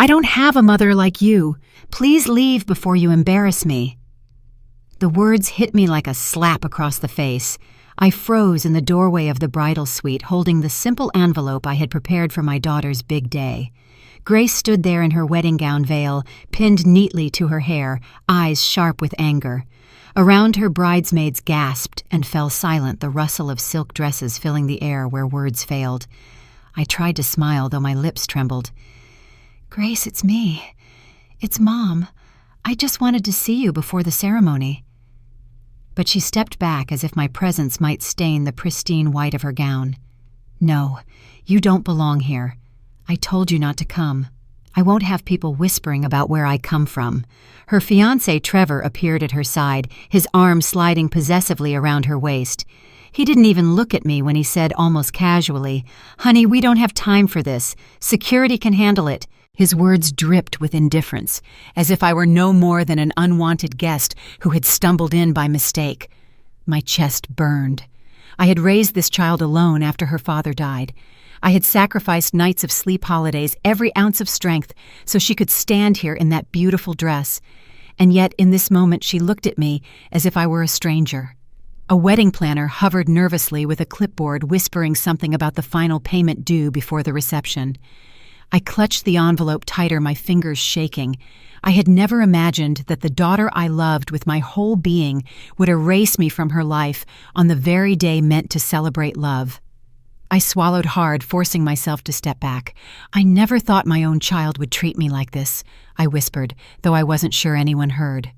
I don't have a mother like you. Please leave before you embarrass me." The words hit me like a slap across the face. I froze in the doorway of the bridal suite, holding the simple envelope I had prepared for my daughter's big day. Grace stood there in her wedding gown veil, pinned neatly to her hair, eyes sharp with anger. Around her, bridesmaids gasped and fell silent, the rustle of silk dresses filling the air where words failed. I tried to smile, though my lips trembled. "Grace, it's me. It's Mom. I just wanted to see you before the ceremony." But she stepped back as if my presence might stain the pristine white of her gown. "No, you don't belong here. I told you not to come. I won't have people whispering about where I come from." Her fiancé, Trevor, appeared at her side, his arm sliding possessively around her waist. He didn't even look at me when he said almost casually, "Honey, we don't have time for this. Security can handle it." His words dripped with indifference, as if I were no more than an unwanted guest who had stumbled in by mistake. My chest burned. I had raised this child alone after her father died. I had sacrificed nights of sleep, holidays, every ounce of strength, so she could stand here in that beautiful dress. And yet, in this moment, she looked at me as if I were a stranger. A wedding planner hovered nervously with a clipboard, whispering something about the final payment due before the reception. I clutched the envelope tighter, my fingers shaking. I had never imagined that the daughter I loved with my whole being would erase me from her life on the very day meant to celebrate love. I swallowed hard, forcing myself to step back. "I never thought my own child would treat me like this," I whispered, though I wasn't sure anyone heard.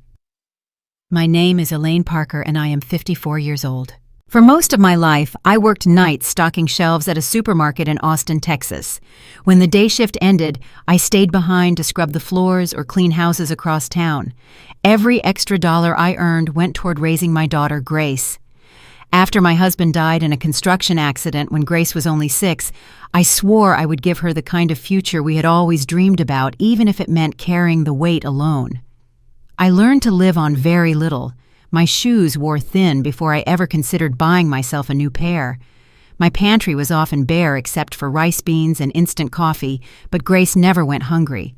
My name is Elaine Parker, and I am 54 years old. For most of my life, I worked nights stocking shelves at a supermarket in Austin, Texas. When the day shift ended, I stayed behind to scrub the floors or clean houses across town. Every extra dollar I earned went toward raising my daughter, Grace. After my husband died in a construction accident when Grace was only 6, I swore I would give her the kind of future we had always dreamed about, even if it meant carrying the weight alone. I learned to live on very little. My shoes wore thin before I ever considered buying myself a new pair. My pantry was often bare except for rice beans and instant coffee, but Grace never went hungry.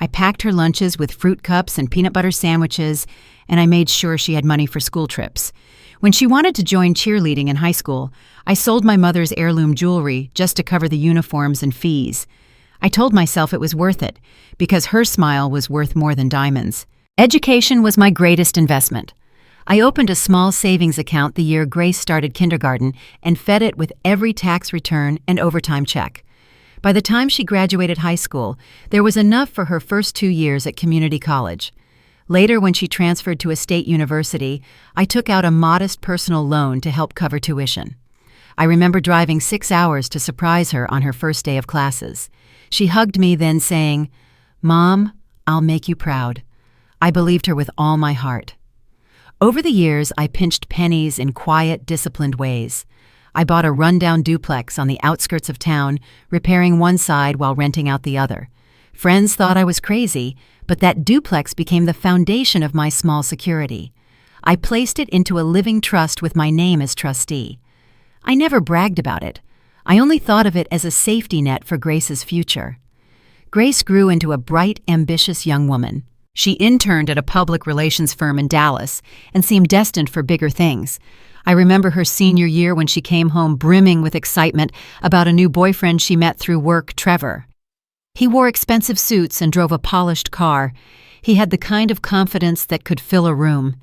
I packed her lunches with fruit cups and peanut butter sandwiches, and I made sure she had money for school trips. When she wanted to join cheerleading in high school, I sold my mother's heirloom jewelry just to cover the uniforms and fees. I told myself it was worth it, because her smile was worth more than diamonds. Education was my greatest investment. I opened a small savings account the year Grace started kindergarten and fed it with every tax return and overtime check. By the time she graduated high school, there was enough for her first 2 years at community college. Later, when she transferred to a state university, I took out a modest personal loan to help cover tuition. I remember driving 6 hours to surprise her on her first day of classes. She hugged me, then saying, "Mom, I'll make you proud." I believed her with all my heart. Over the years, I pinched pennies in quiet, disciplined ways. I bought a rundown duplex on the outskirts of town, repairing one side while renting out the other. Friends thought I was crazy, but that duplex became the foundation of my small security. I placed it into a living trust with my name as trustee. I never bragged about it. I only thought of it as a safety net for Grace's future. Grace grew into a bright, ambitious young woman. She interned at a public relations firm in Dallas and seemed destined for bigger things. I remember her senior year when she came home brimming with excitement about a new boyfriend she met through work, Trevor. He wore expensive suits and drove a polished car. He had the kind of confidence that could fill a room.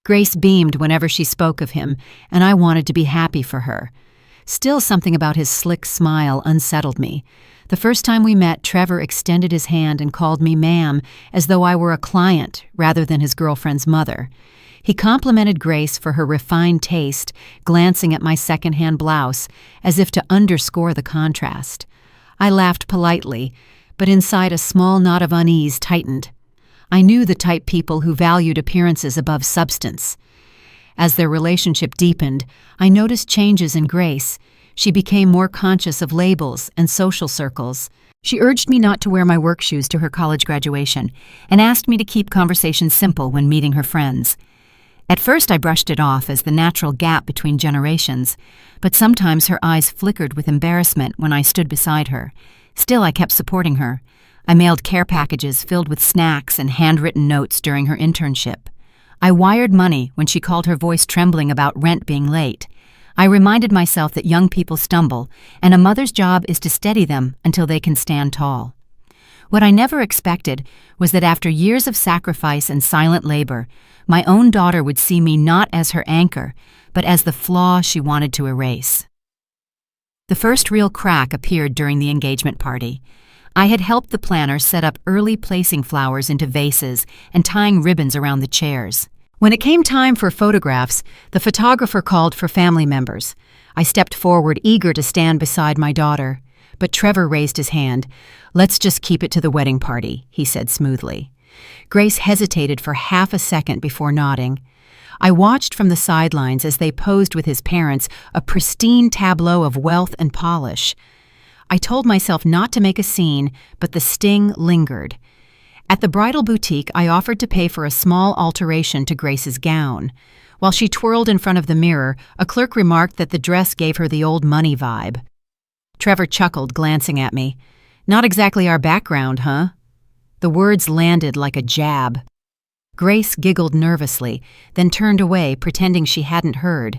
Grace beamed whenever she spoke of him, and I wanted to be happy for her. Still, something about his slick smile unsettled me. The first time we met, Trevor extended his hand and called me ma'am, as though I were a client rather than his girlfriend's mother. He complimented Grace for her refined taste, glancing at my second-hand blouse, as if to underscore the contrast. I laughed politely, but inside a small knot of unease tightened. I knew the type people who valued appearances above substance. As their relationship deepened, I noticed changes in Grace. She became more conscious of labels and social circles. She urged me not to wear my work shoes to her college graduation and asked me to keep conversations simple when meeting her friends. At first, I brushed it off as the natural gap between generations, but sometimes her eyes flickered with embarrassment when I stood beside her. Still, I kept supporting her. I mailed care packages filled with snacks and handwritten notes during her internship. I wired money when she called, her voice trembling about rent being late. I reminded myself that young people stumble, and a mother's job is to steady them until they can stand tall. What I never expected was that after years of sacrifice and silent labor, my own daughter would see me not as her anchor, but as the flaw she wanted to erase. The first real crack appeared during the engagement party. I had helped the planner set up early placing flowers into vases and tying ribbons around the chairs. When it came time for photographs, the photographer called for family members. I stepped forward, eager to stand beside my daughter. But Trevor raised his hand. "Let's just keep it to the wedding party," he said smoothly. Grace hesitated for half a second before nodding. I watched from the sidelines as they posed with his parents, a pristine tableau of wealth and polish. I told myself not to make a scene, but the sting lingered. At the bridal boutique, I offered to pay for a small alteration to Grace's gown. While she twirled in front of the mirror, a clerk remarked that the dress gave her the old money vibe. Trevor chuckled, glancing at me. "Not exactly our background, huh?" The words landed like a jab. Grace giggled nervously, then turned away, pretending she hadn't heard.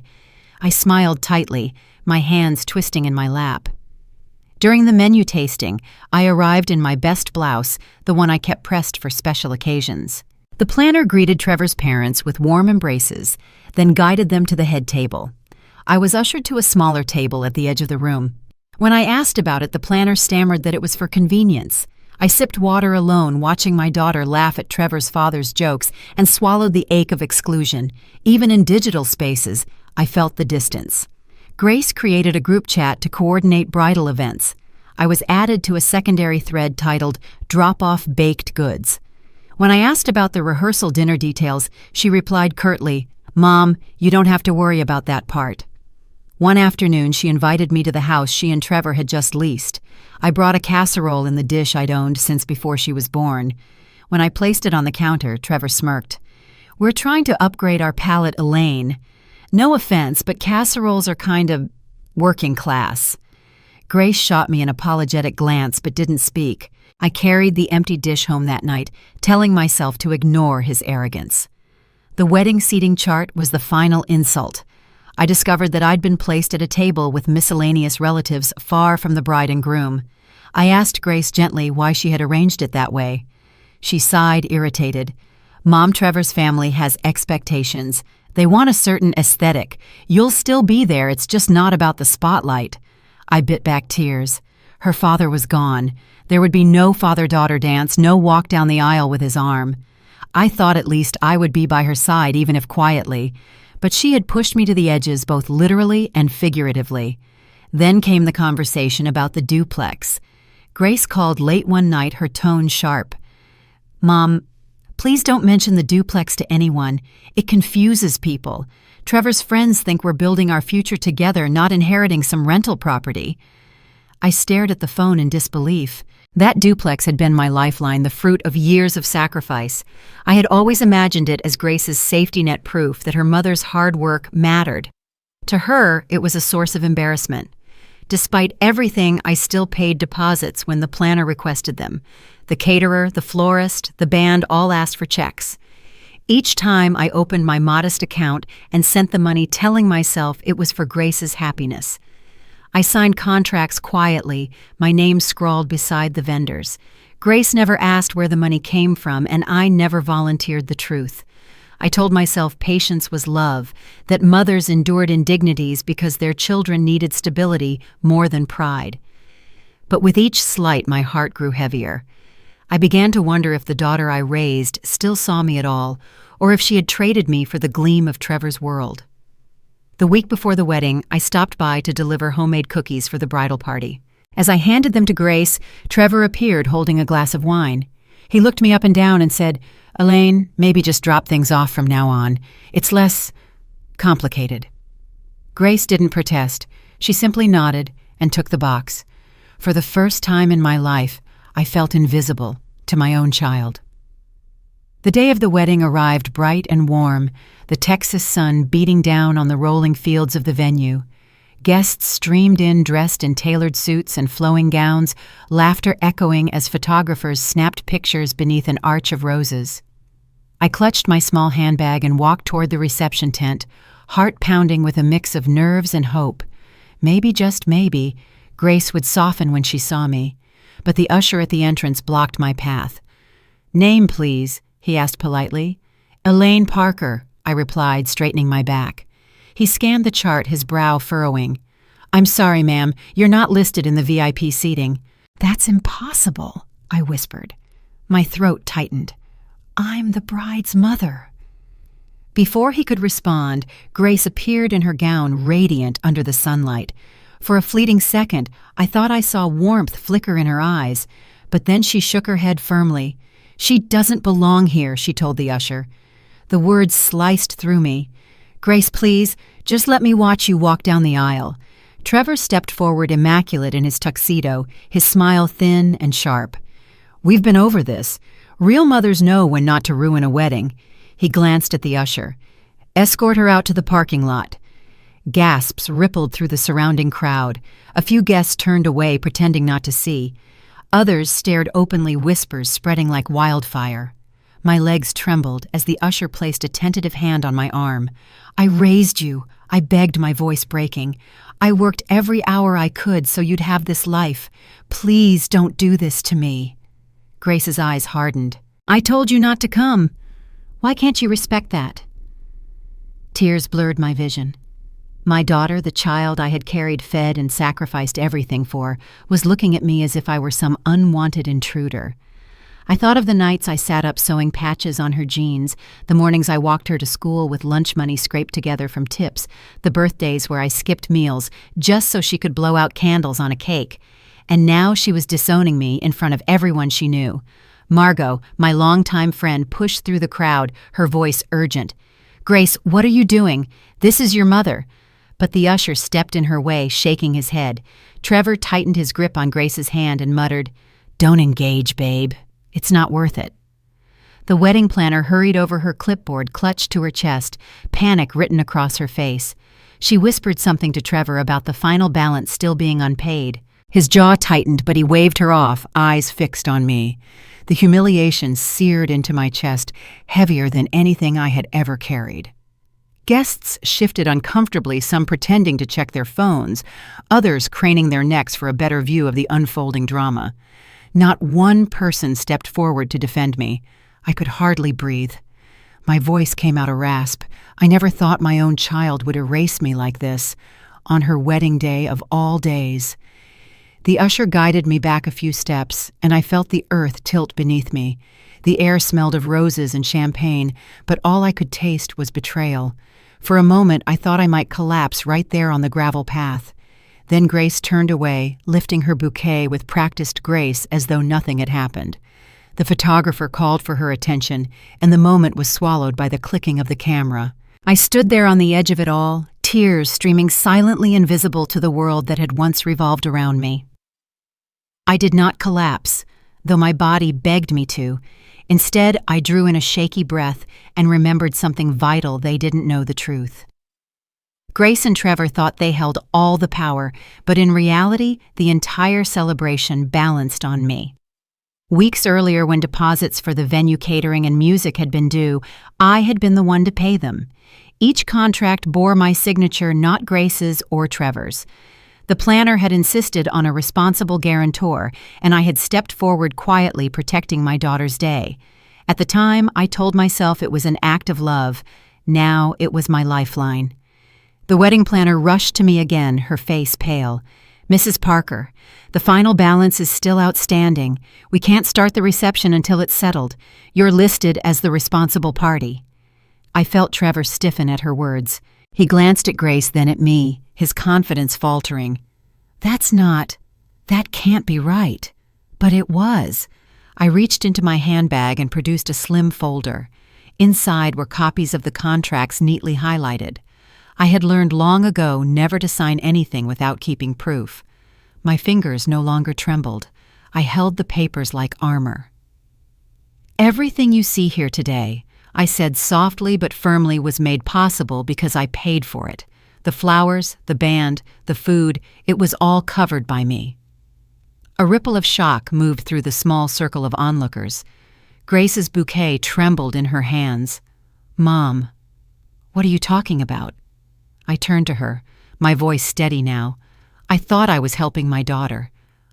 I smiled tightly, my hands twisting in my lap. During the menu tasting, I arrived in my best blouse, the one I kept pressed for special occasions. The planner greeted Trevor's parents with warm embraces, then guided them to the head table. I was ushered to a smaller table at the edge of the room. When I asked about it, the planner stammered that it was for convenience. I sipped water alone, watching my daughter laugh at Trevor's father's jokes, and swallowed the ache of exclusion. Even in digital spaces, I felt the distance. Grace created a group chat to coordinate bridal events. I was added to a secondary thread titled "Drop Off Baked Goods." When I asked about the rehearsal dinner details, she replied curtly, "Mom, you don't have to worry about that part." One afternoon, she invited me to the house she and Trevor had just leased. I brought a casserole in the dish I'd owned since before she was born. When I placed it on the counter, Trevor smirked. "We're trying to upgrade our palate, Elaine. No offense, but casseroles are kind of working class." Grace shot me an apologetic glance but didn't speak. I carried the empty dish home that night, telling myself to ignore his arrogance. The wedding seating chart was the final insult. I discovered that I'd been placed at a table with miscellaneous relatives far from the bride and groom. I asked Grace gently why she had arranged it that way. She sighed, irritated. "Mom, Trevor's family has expectations. They want a certain aesthetic. You'll still be there, it's just not about the spotlight." I bit back tears. Her father was gone. There would be no father-daughter dance, no walk down the aisle with his arm. I thought at least I would be by her side, even if quietly. But she had pushed me to the edges both literally and figuratively. Then came the conversation about the duplex. Grace called late one night, her tone sharp. "Mom, please don't mention the duplex to anyone. It confuses people. Trevor's friends think we're building our future together, not inheriting some rental property." I stared at the phone in disbelief. That duplex had been my lifeline, the fruit of years of sacrifice. I had always imagined it as Grace's safety net, proof that her mother's hard work mattered. To her, it was a source of embarrassment. Despite everything, I still paid deposits when the planner requested them. The caterer, the florist, the band all asked for checks. Each time I opened my modest account and sent the money, telling myself it was for Grace's happiness. I signed contracts quietly, my name scrawled beside the vendors. Grace never asked where the money came from, and I never volunteered the truth. I told myself patience was love, that mothers endured indignities because their children needed stability more than pride. But with each slight, my heart grew heavier. I began to wonder if the daughter I raised still saw me at all, or if she had traded me for the gleam of Trevor's world. The week before the wedding, I stopped by to deliver homemade cookies for the bridal party. As I handed them to Grace, Trevor appeared holding a glass of wine. He looked me up and down and said, "Elaine, maybe just drop things off from now on. It's less complicated." Grace didn't protest. She simply nodded and took the box. For the first time in my life, I felt invisible to my own child. The day of the wedding arrived bright and warm, the Texas sun beating down on the rolling fields of the venue. Guests streamed in dressed in tailored suits and flowing gowns, laughter echoing as photographers snapped pictures beneath an arch of roses. I clutched my small handbag and walked toward the reception tent, heart pounding with a mix of nerves and hope. Maybe, just maybe, Grace would soften when she saw me, but the usher at the entrance blocked my path. "Name, please," he asked politely. "Elaine Parker," I replied, straightening my back. He scanned the chart, his brow furrowing. "I'm sorry, ma'am, you're not listed in the VIP seating." "That's impossible," I whispered. My throat tightened. "I'm the bride's mother." Before he could respond, Grace appeared in her gown, radiant under the sunlight. For a fleeting second, I thought I saw warmth flicker in her eyes, but then she shook her head firmly. "She doesn't belong here," she told the usher. The words sliced through me. "Grace, please, just let me watch you walk down the aisle." Trevor stepped forward immaculate in his tuxedo, his smile thin and sharp. "We've been over this. Real mothers know when not to ruin a wedding." He glanced at the usher. "Escort her out to the parking lot." Gasps rippled through the surrounding crowd. A few guests turned away, pretending not to see. Others stared openly, whispers spreading like wildfire. My legs trembled as the usher placed a tentative hand on my arm. "I raised you," I begged, my voice breaking. "I worked every hour I could so you'd have this life. Please don't do this to me." Grace's eyes hardened. "I told you not to come. Why can't you respect that?" Tears blurred my vision. My daughter, the child I had carried, fed, and sacrificed everything for, was looking at me as if I were some unwanted intruder. I thought of the nights I sat up sewing patches on her jeans, the mornings I walked her to school with lunch money scraped together from tips, the birthdays where I skipped meals just so she could blow out candles on a cake. And now she was disowning me in front of everyone she knew. Margot, my longtime friend, pushed through the crowd, her voice urgent. "Grace, what are you doing? This is your mother." But the usher stepped in her way, shaking his head. Trevor tightened his grip on Grace's hand and muttered, "Don't engage, babe. It's not worth it." The wedding planner hurried over her clipboard, clutched to her chest, panic written across her face. She whispered something to Trevor about the final balance still being unpaid. His jaw tightened, but he waved her off, eyes fixed on me. The humiliation seared into my chest, heavier than anything I had ever carried. Guests shifted uncomfortably, some pretending to check their phones, others craning their necks for a better view of the unfolding drama. Not one person stepped forward to defend me. I could hardly breathe. My voice came out a rasp. I never thought my own child would erase me like this, on her wedding day of all days. The usher guided me back a few steps, and I felt the earth tilt beneath me. The air smelled of roses and champagne, but all I could taste was betrayal. For a moment, I thought I might collapse right there on the gravel path. Then Grace turned away, lifting her bouquet with practiced grace as though nothing had happened. The photographer called for her attention, and the moment was swallowed by the clicking of the camera. I stood there on the edge of it all, tears streaming silently invisible to the world that had once revolved around me. I did not collapse, though my body begged me to. Instead, I drew in a shaky breath and remembered something vital: they didn't know the truth. Grace and Trevor thought they held all the power, but in reality, the entire celebration balanced on me. Weeks earlier, when deposits for the venue catering and music had been due, I had been the one to pay them. Each contract bore my signature, not Grace's or Trevor's. The planner had insisted on a responsible guarantor, and I had stepped forward quietly, protecting my daughter's day. At the time, I told myself it was an act of love. Now it was my lifeline. The wedding planner rushed to me again, her face pale. "Mrs. Parker, the final balance is still outstanding. We can't start the reception until it's settled. You're listed as the responsible party." I felt Trevor stiffen at her words. He glanced at Grace, then at me, his confidence faltering. That can't be right. But it was. I reached into my handbag and produced a slim folder. Inside were copies of the contracts neatly highlighted. I had learned long ago never to sign anything without keeping proof. My fingers no longer trembled. I held the papers like armor. "Everything you see here today," I said softly but firmly, "was made possible because I paid for it. The flowers, the band, the food, it was all covered by me. A ripple of shock moved through the small circle of onlookers. Grace's bouquet trembled in her hands. "Mom, what are you talking about?" I turned to her, my voice steady now. I thought I was helping my daughter.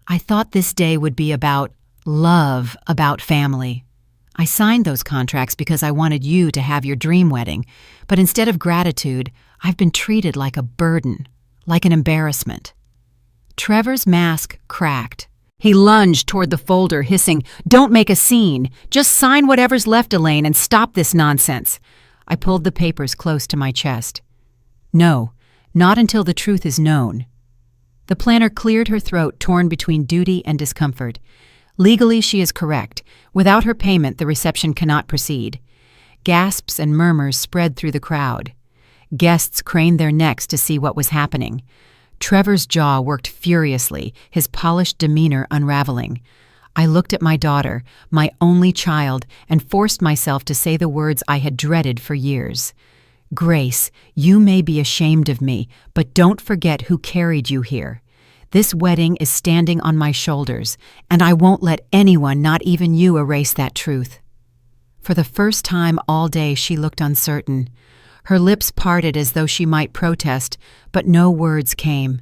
I thought this day would be about love, about family. I signed those contracts because I wanted you to have your dream wedding, but instead of gratitude, I've been treated like a burden, like an embarrassment. Trevor's mask cracked. He lunged toward the folder, hissing, "Don't make a scene. Just sign whatever's left, Elaine, and stop this nonsense." I pulled the papers close to my chest. "No, not until the truth is known." The planner cleared her throat, torn between duty and discomfort. "Legally, she is correct. Without her payment, the reception cannot proceed." Gasps and murmurs spread through the crowd. Guests craned their necks to see what was happening. Trevor's jaw worked furiously, his polished demeanor unraveling. I looked at my daughter, my only child, and forced myself to say the words I had dreaded for years. "Grace, you may be ashamed of me, but don't forget who carried you here. This wedding is standing on my shoulders, and I won't let anyone, not even you, erase that truth." For the first time all day, she looked uncertain. Her lips parted as though she might protest, but no words came.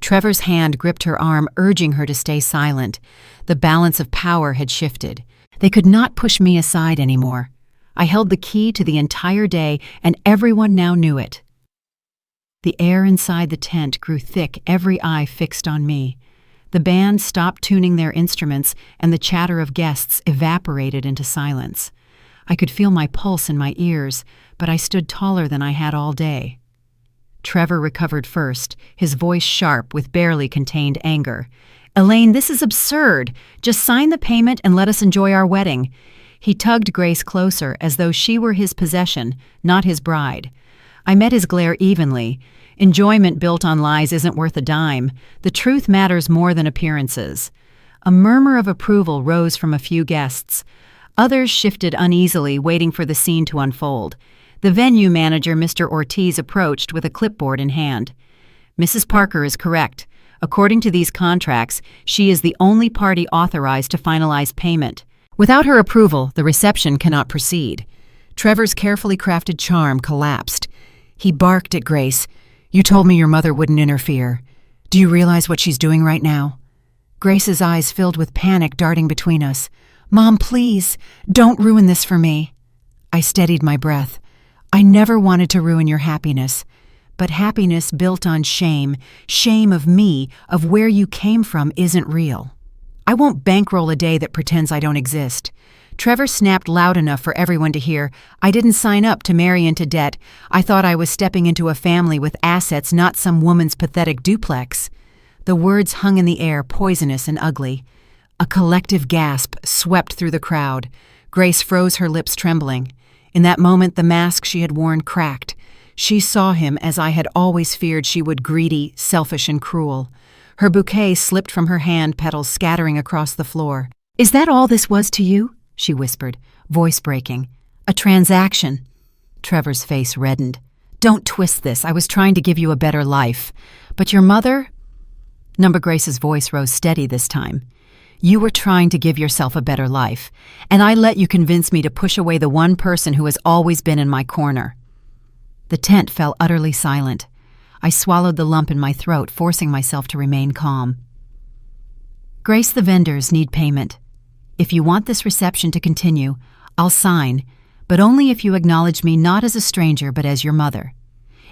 Trevor's hand gripped her arm, urging her to stay silent. The balance of power had shifted. They could not push me aside anymore. I held the key to the entire day, and everyone now knew it. The air inside the tent grew thick, every eye fixed on me. The band stopped tuning their instruments, and the chatter of guests evaporated into silence. I could feel my pulse in my ears, but I stood taller than I had all day. Trevor recovered first, his voice sharp with barely contained anger. "Elaine, this is absurd. Just sign the payment and let us enjoy our wedding." He tugged Grace closer, as though she were his possession, not his bride. I met his glare evenly. Enjoyment built on lies isn't worth a dime. The truth matters more than appearances. A murmur of approval rose from a few guests. Others shifted uneasily, waiting for the scene to unfold. The venue manager, Mr. Ortiz, approached with a clipboard in hand. "Mrs. Parker is correct. According to these contracts, she is the only party authorized to finalize payment. Without her approval, the reception cannot proceed." Trevor's carefully crafted charm collapsed. He barked at Grace. "You told me your mother wouldn't interfere. Do you realize what she's doing right now?" Grace's eyes filled with panic, darting between us. "Mom, please, don't ruin this for me." I steadied my breath. "I never wanted to ruin your happiness. But happiness built on shame, shame of me, of where you came from, isn't real. I won't bankroll a day that pretends I don't exist." Trevor snapped loud enough for everyone to hear. "I didn't sign up to marry into debt. I thought I was stepping into a family with assets, not some woman's pathetic duplex." The words hung in the air, poisonous and ugly. A collective gasp swept through the crowd. Grace froze, her lips trembling. In that moment, the mask she had worn cracked. She saw him as I had always feared she would, greedy, selfish, and cruel. Her bouquet slipped from her hand, petals scattering across the floor. "Is that all this was to you?" she whispered, voice breaking. "A transaction." Trevor's face reddened. "Don't twist this. I was trying to give you a better life. But your mother—" Number Grace's voice rose steady this time. "You were trying to give yourself a better life, and I let you convince me to push away the one person who has always been in my corner." The tent fell utterly silent. I swallowed the lump in my throat, forcing myself to remain calm. "Grace, the vendors need payment. If you want this reception to continue, I'll sign, but only if you acknowledge me not as a stranger but as your mother.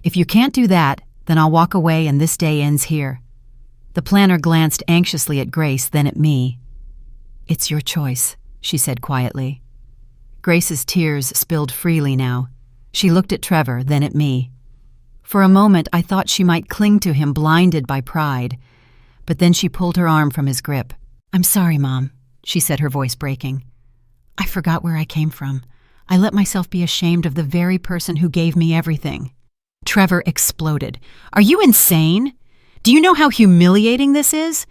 If you can't do that, then I'll walk away and this day ends here." The planner glanced anxiously at Grace, then at me. "It's your choice," she said quietly. Grace's tears spilled freely now. She looked at Trevor, then at me. For a moment, I thought she might cling to him, blinded by pride. But then she pulled her arm from his grip. "I'm sorry, Mom," she said, her voice breaking. "I forgot where I came from. I let myself be ashamed of the very person who gave me everything." Trevor exploded. "Are you insane? Do you know how humiliating this is?"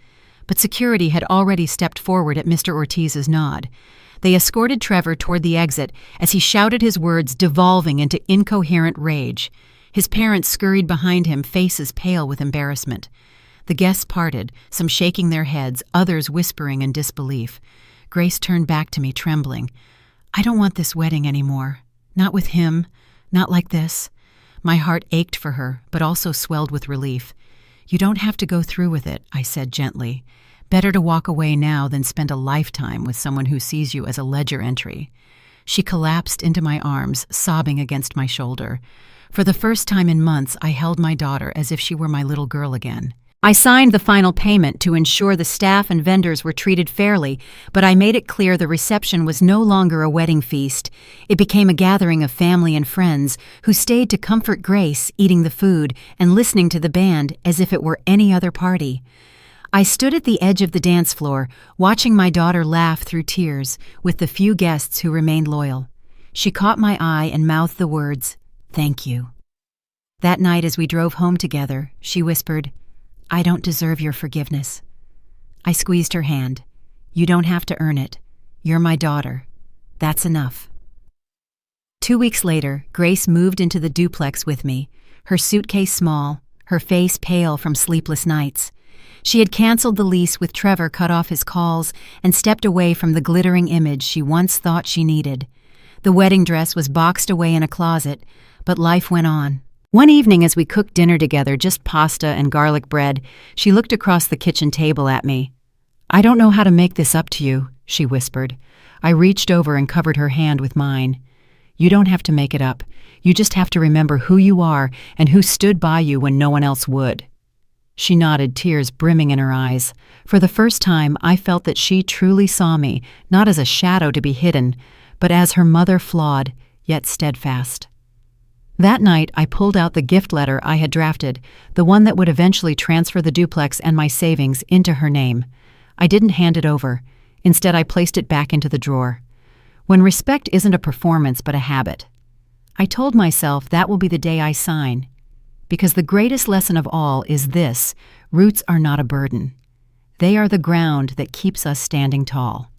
But security had already stepped forward at Mr. Ortiz's nod. They escorted Trevor toward the exit as he shouted his words, devolving into incoherent rage. His parents scurried behind him, faces pale with embarrassment. The guests parted, some shaking their heads, others whispering in disbelief. Grace turned back to me, trembling. "I don't want this wedding anymore. Not with him. Not like this." My heart ached for her, but also swelled with relief. "You don't have to go through with it," I said gently. "Better to walk away now than spend a lifetime with someone who sees you as a ledger entry." She collapsed into my arms, sobbing against my shoulder. For the first time in months, I held my daughter as if she were my little girl again. I signed the final payment to ensure the staff and vendors were treated fairly, but I made it clear the reception was no longer a wedding feast. It became a gathering of family and friends who stayed to comfort Grace, eating the food and listening to the band as if it were any other party. I stood at the edge of the dance floor, watching my daughter laugh through tears with the few guests who remained loyal. She caught my eye and mouthed the words, "Thank you." That night as we drove home together, she whispered, "I don't deserve your forgiveness." I squeezed her hand. "You don't have to earn it. You're my daughter. That's enough." 2 weeks later, Grace moved into the duplex with me, her suitcase small, her face pale from sleepless nights. She had canceled the lease with Trevor, cut off his calls, and stepped away from the glittering image she once thought she needed. The wedding dress was boxed away in a closet, but life went on. One evening as we cooked dinner together, just pasta and garlic bread, she looked across the kitchen table at me. "I don't know how to make this up to you," she whispered. I reached over and covered her hand with mine. "You don't have to make it up. You just have to remember who you are and who stood by you when no one else would." She nodded, tears brimming in her eyes. For the first time, I felt that she truly saw me, not as a shadow to be hidden, but as her mother, flawed, yet steadfast. That night, I pulled out the gift letter I had drafted, the one that would eventually transfer the duplex and my savings into her name. I didn't hand it over. Instead, I placed it back into the drawer. When respect isn't a performance but a habit. I told myself that will be the day I sign. Because the greatest lesson of all is this: roots are not a burden. They are the ground that keeps us standing tall.